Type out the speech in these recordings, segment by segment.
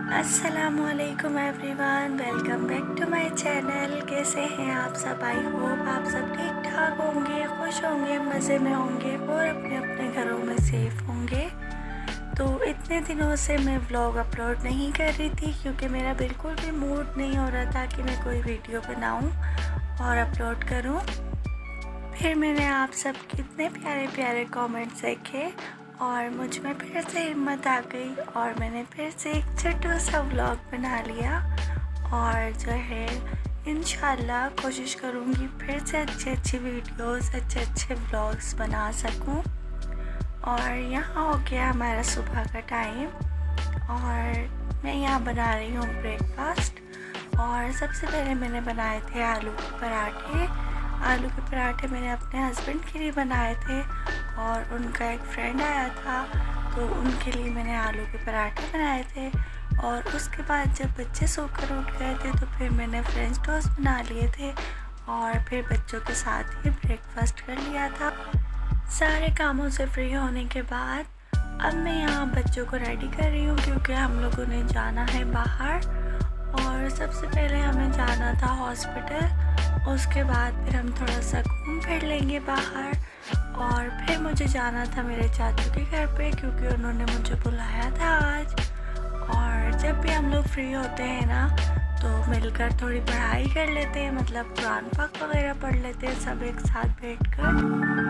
अस्सलामुअलैकुम everyone, welcome back to my channel. कैसे हैं आप सब? आई होप आप सब ठीक ठाक होंगे, खुश होंगे, मज़े में होंगे और अपने अपने घरों में सेफ़ होंगे। तो इतने दिनों से मैं व्लॉग अपलोड नहीं कर रही थी क्योंकि मेरा बिल्कुल भी मूड नहीं हो रहा था कि मैं कोई वीडियो बनाऊं और अपलोड करूं। फिर मैंने आप सब कितने प्यारे प्यारे कमेंट्स देखे और मुझ में फिर से हिम्मत आ गई और मैंने फिर से एक छोटा सा व्लॉग बना लिया। और जो है इंशाल्लाह कोशिश करूँगी फिर से अच्छी वीडियोस, अच्छे व्लॉग्स बना सकूं। और यहाँ हो गया हमारा सुबह का टाइम और मैं यहाँ बना रही हूँ ब्रेकफास्ट। और सबसे पहले मैंने बनाए थे आलू के पराठे। आलू के पराठे मैंने अपने हस्बैंड के लिए बनाए थे और उनका एक फ्रेंड आया था तो उनके लिए मैंने आलू के पराठे बनाए थे। और उसके बाद जब बच्चे सोकर उठ गए थे तो फिर मैंने फ्रेंच टोस्ट बना लिए थे और फिर बच्चों के साथ ही ब्रेकफास्ट कर लिया था। सारे कामों से फ्री होने के बाद अब मैं यहाँ बच्चों को रेडी कर रही हूँ क्योंकि हम लोगों ने जाना है बाहर। और सबसे पहले हमें जाना था हॉस्पिटल, उसके बाद फिर हम थोड़ा सा घूम फिर लेंगे बाहर। और फिर मुझे जाना था मेरे चाचू के घर पे क्योंकि उन्होंने मुझे बुलाया था आज। और जब भी हम लोग फ्री होते हैं ना तो मिलकर थोड़ी पढ़ाई कर लेते हैं, मतलब कुरान पाक वगैरह पढ़ लेते हैं सब एक साथ बैठकर।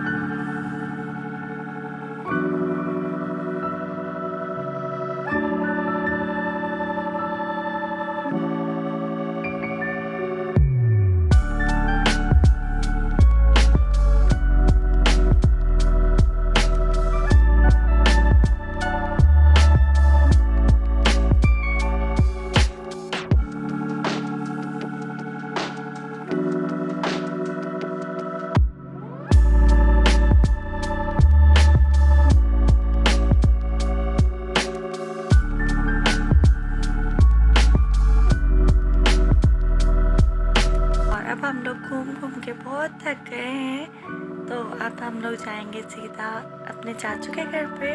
हम लोग घूम घूम के बहुत थक गए हैं तो अब हम लोग जाएंगे सीधा अपने चाचू के घर पे।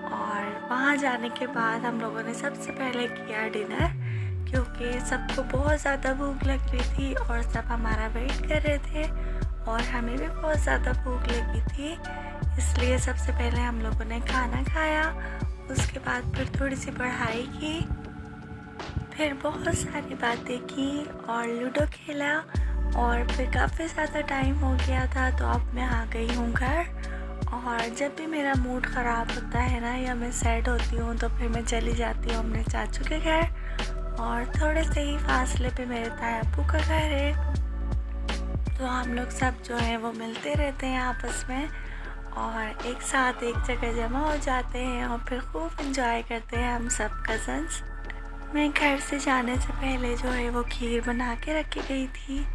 और वहाँ जाने के बाद हम लोगों ने सबसे पहले किया डिनर क्योंकि सबको बहुत ज़्यादा भूख लग रही थी और सब हमारा वेट कर रहे थे और हमें भी बहुत ज़्यादा भूख लगी थी, इसलिए सबसे पहले हम लोगों ने खाना खाया। उसके बाद फिर थोड़ी सी पढ़ाई की, फिर बहुत सारी बातें की और लूडो खेला। और फिर काफ़ी ज़्यादा टाइम हो गया था तो अब मैं आ गई हूँ घर। और जब भी मेरा मूड ख़राब होता है ना या मैं सैड होती हूँ तो फिर मैं चली जाती हूँ अपने चाचू के घर। और थोड़े से ही फासले पे मेरे ताया अब्बू का घर है तो हम लोग सब जो है वो मिलते रहते हैं आपस में और एक साथ एक जगह जमा हो जाते हैं और फिर खूब इंजॉय करते हैं हम सब कज़न्स। मैं घर से जाने से पहले जो है वो खीर बना के रखी गई थी।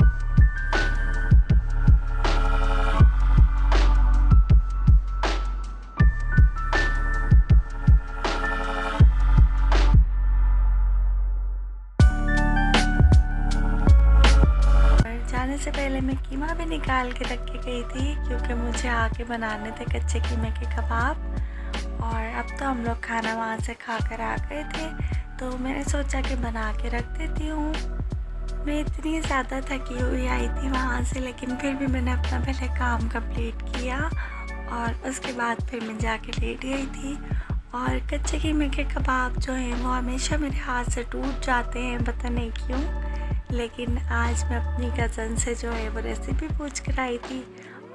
जाने से पहले मैं कीमा भी निकाल के रख के गई थी क्योंकि मुझे आके बनाने थे कच्चे कीमे के कबाब। और अब तो हम लोग खाना वहाँ से खाकर आ गए थे तो मैंने सोचा कि बना के रख देती हूँ। मैं इतनी ज़्यादा थकी हुई आई थी वहाँ से, लेकिन फिर भी मैंने अपना पहले काम कंप्लीट किया और उसके बाद फिर मैं जाके लेट गई थी। और कच्चे कीमे के कबाब जो हैं वो हमेशा मेरे हाथ से टूट जाते हैं, पता नहीं क्यों। लेकिन आज मैं अपनी कज़न से जो है वो रेसिपी पूछ कर आई थी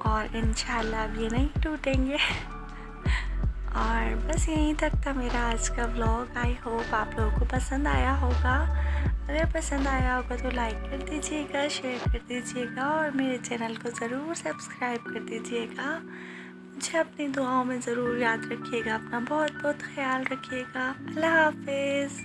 और इंशाल्लाह अब ये नहीं टूटेंगे। और बस यहीं तक था मेरा आज का व्लॉग। आई होप आप लोगों को पसंद आया होगा। अगर पसंद आया होगा तो लाइक कर दीजिएगा, शेयर कर दीजिएगा और मेरे चैनल को ज़रूर सब्सक्राइब कर दीजिएगा। मुझे अपनी दुआओं में ज़रूर याद रखिएगा। अपना बहुत बहुत ख्याल रखिएगा। अल्लाह हाफिज़।